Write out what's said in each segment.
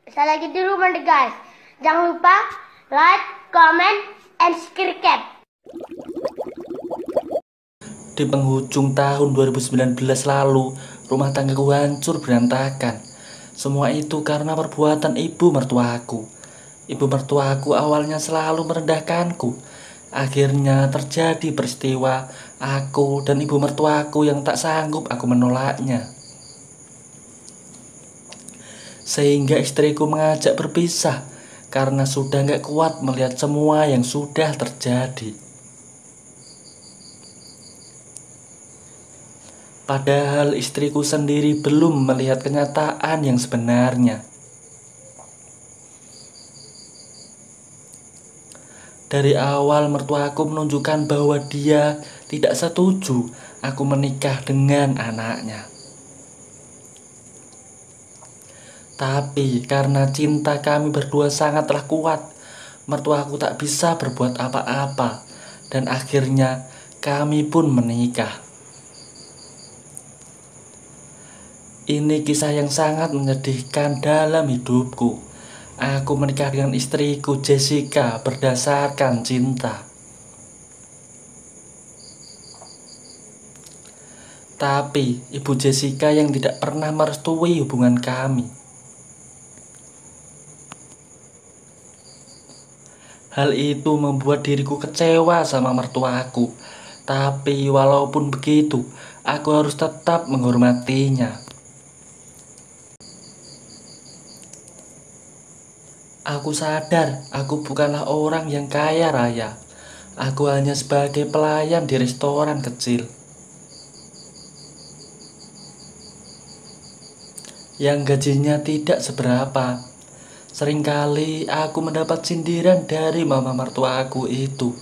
Saya lagi di rumah nih guys. Jangan lupa like, comment, and subscribe. Di penghujung tahun 2019 lalu, rumah tanggaku hancur berantakan. Semua itu karena perbuatan ibu mertuaku. Ibu mertuaku awalnya selalu merendahkanku. Akhirnya terjadi peristiwa aku dan ibu mertuaku yang tak sanggup aku menolaknya. Sehingga istriku mengajak berpisah karena sudah gak kuat melihat semua yang sudah terjadi. Padahal istriku sendiri belum melihat kenyataan yang sebenarnya. Dari awal mertuaku menunjukkan bahwa dia tidak setuju aku menikah dengan anaknya. Tapi karena cinta kami berdua sangatlah kuat, mertuaku tak bisa berbuat apa-apa, dan akhirnya kami pun menikah. Ini kisah yang sangat menyedihkan dalam hidupku. Aku menikah dengan istriku Jessica berdasarkan cinta. Tapi ibu Jessica yang tidak pernah merestui hubungan kami. Hal itu membuat diriku kecewa sama mertuaku. Tapi walaupun begitu, aku harus tetap menghormatinya. Aku sadar aku bukanlah orang yang kaya raya. Aku hanya sebagai pelayan di restoran kecil yang gajinya tidak seberapa. Seringkali aku mendapat sindiran dari mama mertuaku itu.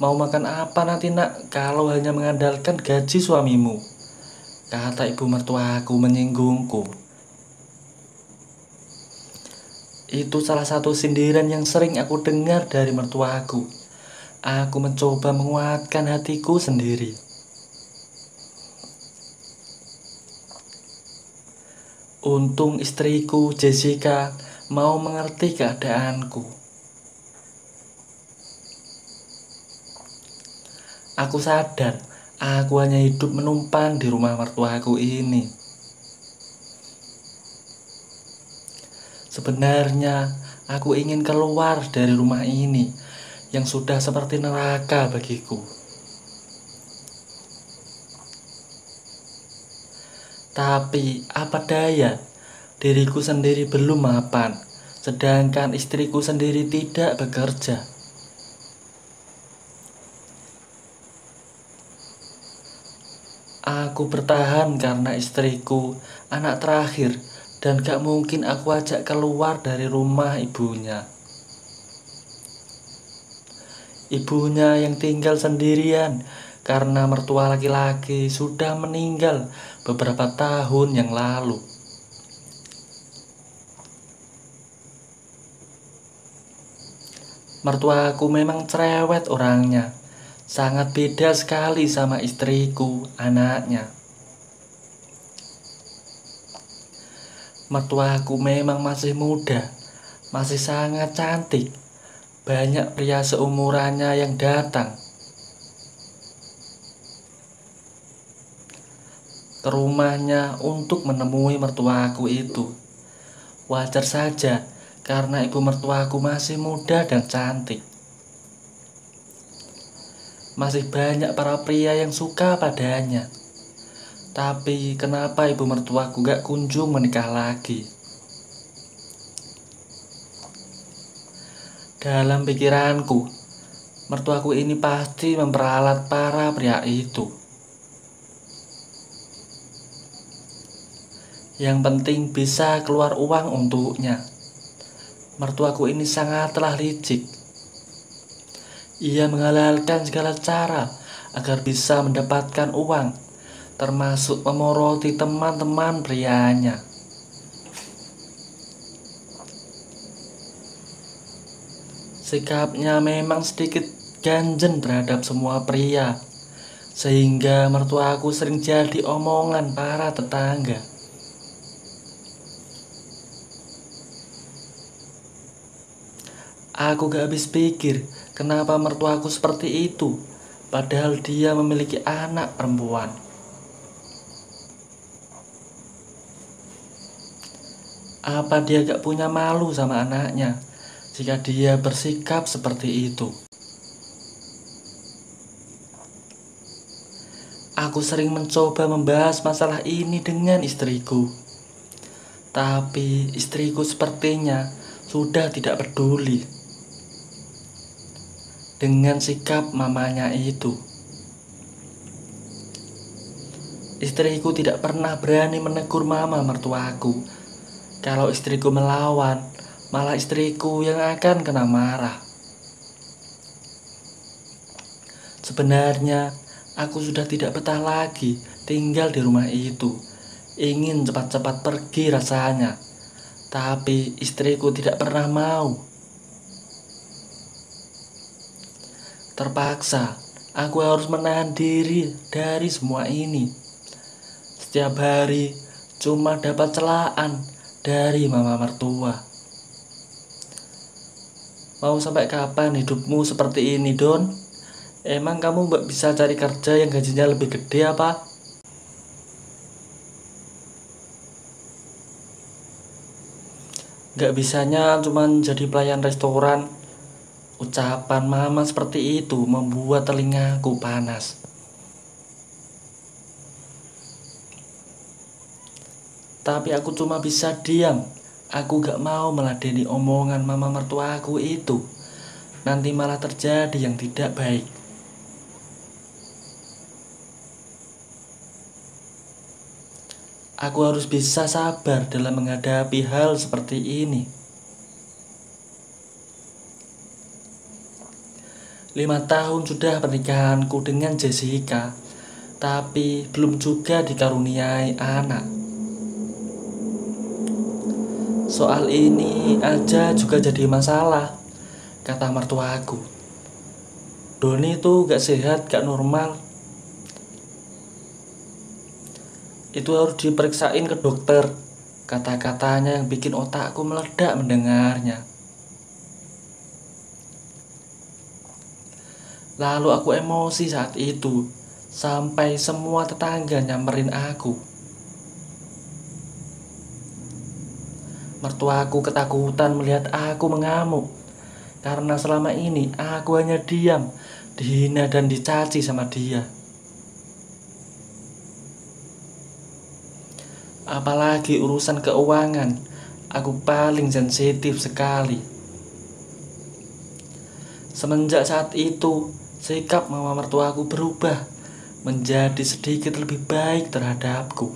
Mau makan apa nanti nak kalau hanya mengandalkan gaji suamimu? Kata ibu mertuaku menyinggungku. Itu salah satu sindiran yang sering aku dengar dari mertuaku. Aku mencoba menguatkan hatiku sendiri. Untung istriku Jessica mau mengerti keadaanku. Aku sadar aku hanya hidup menumpang di rumah mertuaku ini. Sebenarnya aku ingin keluar dari rumah ini yang sudah seperti neraka bagiku. Tapi apa daya, diriku sendiri belum mapan, sedangkan istriku sendiri tidak bekerja. Aku bertahan karena istriku anak terakhir dan gak mungkin aku ajak keluar dari rumah ibunya. Ibunya yang tinggal sendirian karena mertua laki-laki sudah meninggal beberapa tahun yang lalu. Mertuaku memang cerewet orangnya, sangat beda sekali sama istriku, anaknya. Mertuaku memang masih muda, masih sangat cantik. Banyak pria seumurannya yang datang ke rumahnya untuk menemui mertuaku itu. Wajar saja karena ibu mertuaku masih muda dan cantik. Masih banyak para pria yang suka padanya. Tapi kenapa ibu mertuaku gak kunjung menikah lagi? Dalam pikiranku, mertuaku ini pasti memperalat para pria itu. Yang penting bisa keluar uang untuknya. Mertuaku ini sangatlah licik. Ia menghalalkan segala cara agar bisa mendapatkan uang, termasuk memoroti teman-teman prianya. Sikapnya memang sedikit ganjen terhadap semua pria, sehingga mertuaku sering jadi omongan para tetangga. Aku gak habis pikir kenapa mertuaku seperti itu, padahal dia memiliki anak perempuan. Apa dia gak punya malu sama anaknya jika dia bersikap seperti itu? Aku sering mencoba membahas masalah ini dengan istriku, tapi istriku sepertinya sudah tidak peduli dengan sikap mamanya itu. Istriku tidak pernah berani menegur mama mertuaku. Kalau istriku melawan, malah istriku yang akan kena marah. Sebenarnya aku sudah tidak betah lagi tinggal di rumah itu. Ingin cepat-cepat pergi rasanya, tapi istriku tidak pernah mau. Terpaksa aku harus menahan diri dari semua ini. Setiap hari cuma dapat celaan dari mama mertua. Mau sampai kapan hidupmu seperti ini, Don? Emang kamu gak bisa cari kerja yang gajinya lebih gede apa? Gak bisanya cuman jadi pelayan restoran. Ucapan mama seperti itu membuat telingaku panas. Tapi aku cuma bisa diam. Aku gak mau meladeni omongan mama mertuaku itu. Nanti malah terjadi yang tidak baik. Aku harus bisa sabar dalam menghadapi hal seperti ini. 5 tahun sudah pernikahanku dengan Jessica, tapi belum juga dikaruniai anak. Soal ini aja juga jadi masalah, kata mertuaku. Doni itu gak sehat, gak normal. Itu harus diperiksain ke dokter, kata-katanya yang bikin otakku meledak mendengarnya. Lalu aku emosi saat itu, sampai semua tetangga nyamperin aku. Mertuaku ketakutan melihat aku mengamuk, karena selama ini aku hanya diam, dihina dan dicaci sama dia. Apalagi urusan keuangan, aku paling sensitif sekali. Semenjak saat itu, sikap mama mertuaku berubah menjadi sedikit lebih baik terhadapku.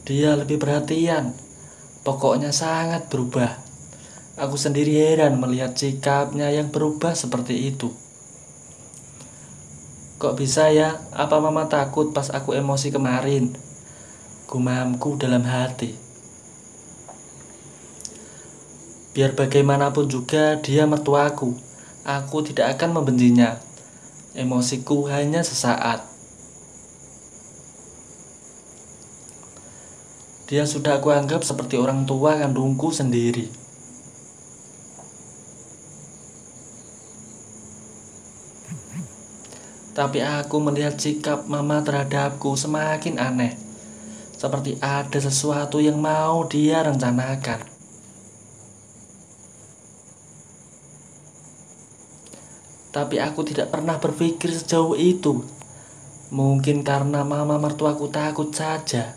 Dia lebih perhatian, pokoknya sangat berubah. Aku sendiri heran melihat sikapnya yang berubah seperti itu. Kok bisa ya? Apa mama takut pas aku emosi kemarin? Gumamku dalam hati. Biar bagaimanapun juga dia mertuaku. Aku tidak akan membencinya. Emosiku hanya sesaat. Dia sudah aku anggap seperti orang tua kandungku sendiri. Tapi aku melihat sikap mama terhadapku semakin aneh. Seperti ada sesuatu yang mau dia rencanakan. Tapi aku tidak pernah berpikir sejauh itu. Mungkin karena mama mertuaku takut saja.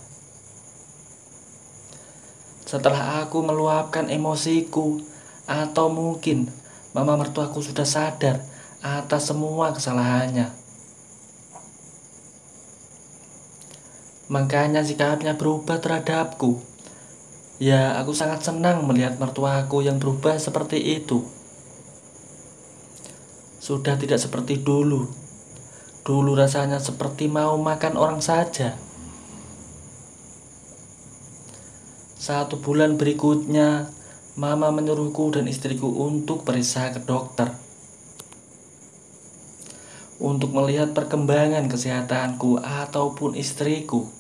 Setelah aku meluapkan emosiku, atau mungkin mama mertuaku sudah sadar atas semua kesalahannya. Makanya sikapnya berubah terhadapku. Ya, aku sangat senang melihat mertuaku yang berubah seperti itu. Sudah tidak seperti dulu. Dulu rasanya seperti mau makan orang saja. 1 bulan berikutnya, Mama menyuruhku dan istriku untuk periksa ke dokter untuk melihat perkembangan kesehatanku ataupun istriku.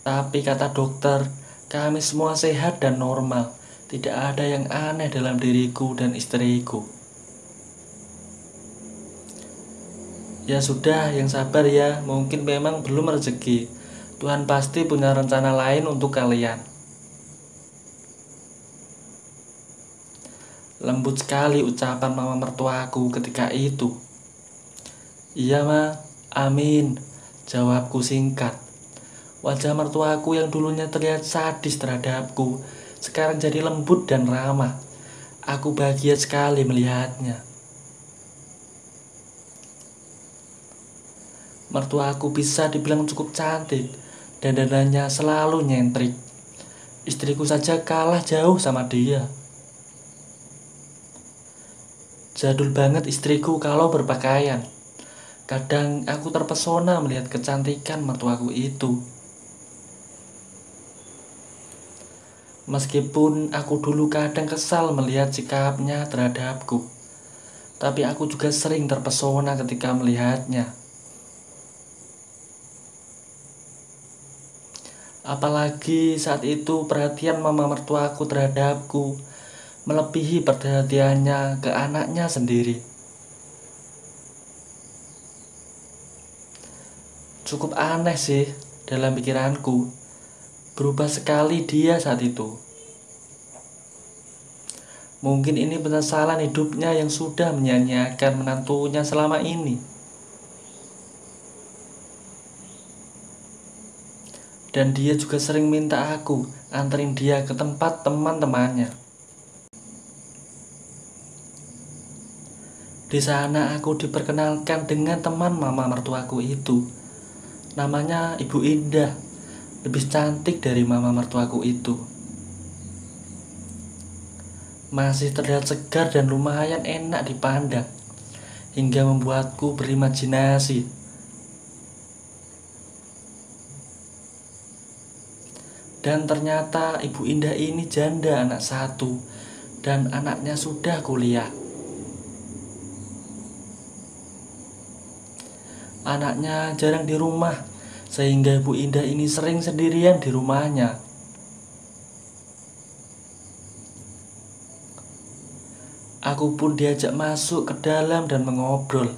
Tapi kata dokter, kami semua sehat dan normal. Tidak ada yang aneh dalam diriku dan istriku. Ya sudah, yang sabar ya. Mungkin memang belum rezeki. Tuhan pasti punya rencana lain untuk kalian. Lembut sekali ucapan mama mertuaku ketika itu. Iya ma, amin, jawabku singkat. Wajah mertuaku yang dulunya terlihat sadis terhadapku sekarang jadi lembut dan ramah. Aku bahagia sekali melihatnya. Mertuaku bisa dibilang cukup cantik, dandanannya selalu nyentrik. Istriku saja kalah jauh sama dia. Jadul banget istriku kalau berpakaian. Kadang aku terpesona melihat kecantikan mertuaku itu. Meskipun aku dulu kadang kesal melihat sikapnya terhadapku, tapi aku juga sering terpesona ketika melihatnya. Apalagi saat itu perhatian mama mertuaku terhadapku melebihi perhatiannya ke anaknya sendiri. Cukup aneh sih dalam pikiranku. Berubah sekali dia saat itu. Mungkin ini penyesalan hidupnya yang sudah menyia-nyiakan menantunya selama ini. Dan dia juga sering minta aku anterin dia ke tempat teman-temannya. Di sana aku diperkenalkan dengan teman mama mertuaku itu. Namanya Ibu Indah. Lebih cantik dari mama mertuaku itu. Masih terlihat segar dan lumayan enak dipandang, hingga membuatku berimajinasi. Dan ternyata Ibu Indah ini janda anak 1, dan anaknya sudah kuliah. Anaknya jarang di rumah, sehingga Ibu Indah ini sering sendirian di rumahnya. Aku pun diajak masuk ke dalam dan mengobrol.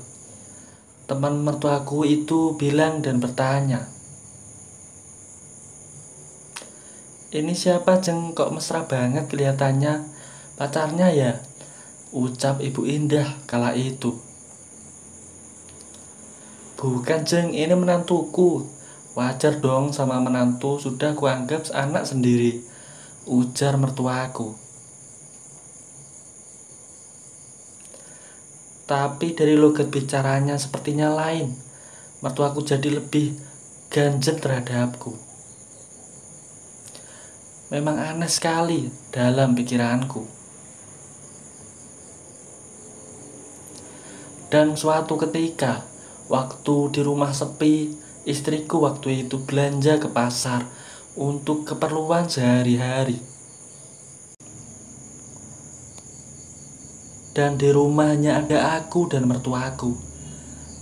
Teman mertuaku itu bilang dan bertanya, "Ini siapa Jeng, kok mesra banget kelihatannya? Pacarnya ya?" ucap Ibu Indah kala itu. "Bukan Jeng, ini menantuku. Wajar dong sama menantu, sudah kuanggap anak sendiri," ujar mertuaku. Tapi dari logat bicaranya sepertinya lain. Mertuaku jadi lebih ganjel terhadapku. Memang aneh sekali dalam pikiranku. Dan suatu ketika, waktu di rumah sepi, istriku waktu itu belanja ke pasar untuk keperluan sehari-hari. Dan di rumahnya ada aku dan mertuaku.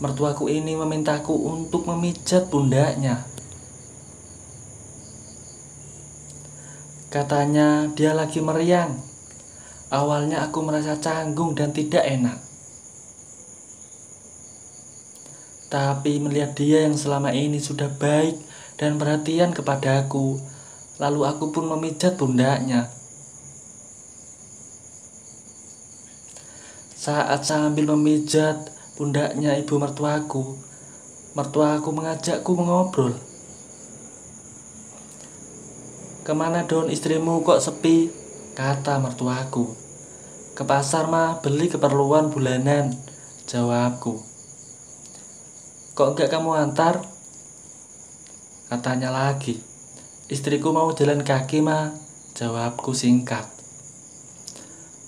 Mertuaku ini memintaku untuk memijat pundaknya. Katanya dia lagi meriang. Awalnya aku merasa canggung dan tidak enak. Tapi melihat dia yang selama ini sudah baik dan perhatian kepadaku, lalu aku pun memijat pundaknya. Saat sambil memijat pundaknya ibu mertuaku mengajakku mengobrol. "Kemana Don, istrimu kok sepi?" kata mertuaku. "Ke pasar mah, beli keperluan bulanan," jawabku. "Kok enggak kamu antar?" katanya lagi. "Istriku mau jalan kaki mah," jawabku singkat.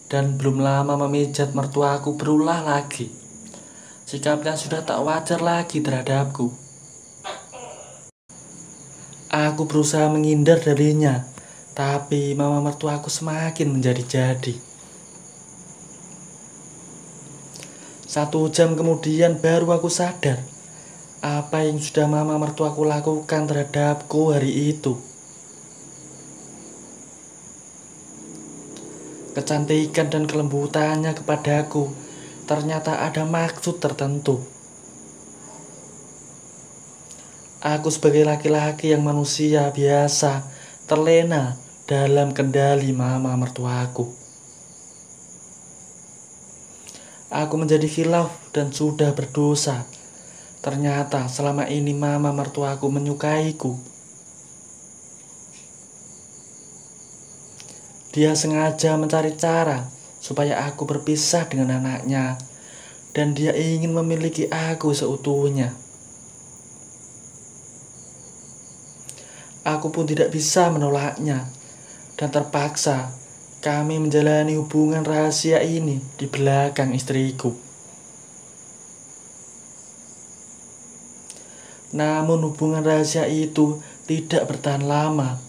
Dan belum lama memijat mertuaku berulah lagi. Sikapnya sudah tak wajar lagi terhadapku. Aku berusaha menghindar darinya, tapi mama mertuaku semakin menjadi-jadi. 1 jam kemudian baru aku sadar apa yang sudah mama mertuaku lakukan terhadapku hari itu. Kecantikan dan kelembutannya kepadaku ternyata ada maksud tertentu. Aku sebagai laki-laki yang manusia biasa terlena dalam kendali mama mertuaku. Aku menjadi khilaf dan sudah berdosa. Ternyata selama ini mama mertuaku menyukaiku. Dia sengaja mencari cara supaya aku berpisah dengan anaknya, dan dia ingin memiliki aku seutuhnya. Aku pun tidak bisa menolaknya, dan terpaksa kami menjalani hubungan rahasia ini di belakang istriku. Namun hubungan rahasia itu tidak bertahan lama.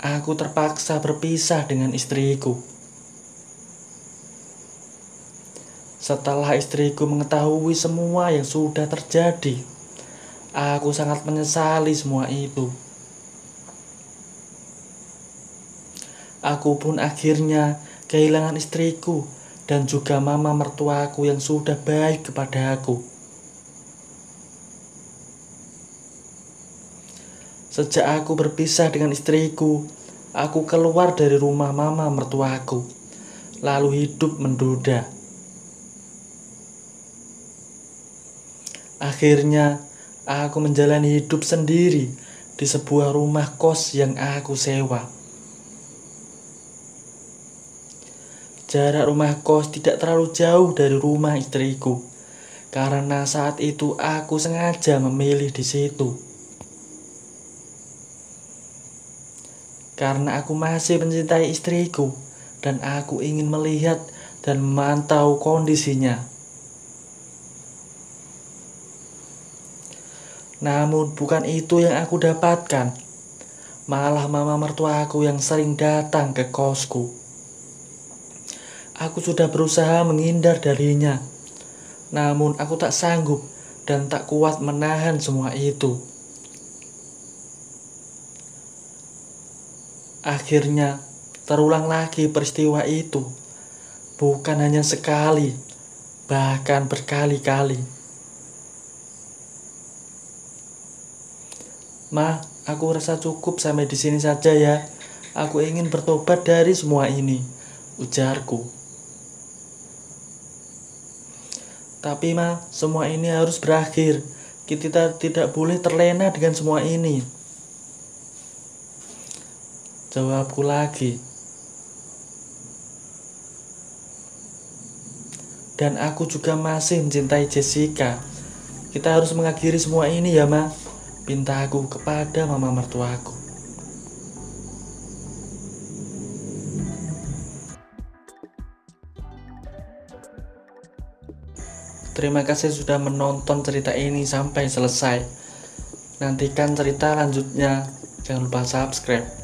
Aku terpaksa berpisah dengan istriku. Setelah istriku mengetahui semua yang sudah terjadi, aku sangat menyesali semua itu. Aku pun akhirnya kehilangan istriku dan juga mama mertuaku yang sudah baik kepada aku. Sejak aku berpisah dengan istriku, aku keluar dari rumah mama mertuaku, lalu hidup menduda. Akhirnya, aku menjalani hidup sendiri di sebuah rumah kos yang aku sewa. Jarak rumah kos tidak terlalu jauh dari rumah istriku, karena saat itu aku sengaja memilih di situ. Karena aku masih mencintai istriku dan aku ingin melihat dan memantau kondisinya. Namun bukan itu yang aku dapatkan. Malah mama mertuaku yang sering datang ke kosku. Aku sudah berusaha menghindar darinya. Namun aku tak sanggup dan tak kuat menahan semua itu. Akhirnya terulang lagi peristiwa itu. Bukan hanya sekali, bahkan berkali-kali. Ma, aku rasa cukup sampai di sini saja ya. Aku ingin bertobat dari semua ini, ujarku. Tapi Ma, semua ini harus berakhir. Kita tidak boleh terlena dengan semua ini. Jawabku lagi. Dan aku juga masih mencintai Jessica. Kita harus mengakhiri semua ini ya Ma, pintaku kepada mama mertuaku. Terima kasih sudah menonton cerita ini sampai selesai. Nantikan cerita lanjutnya. Jangan lupa subscribe.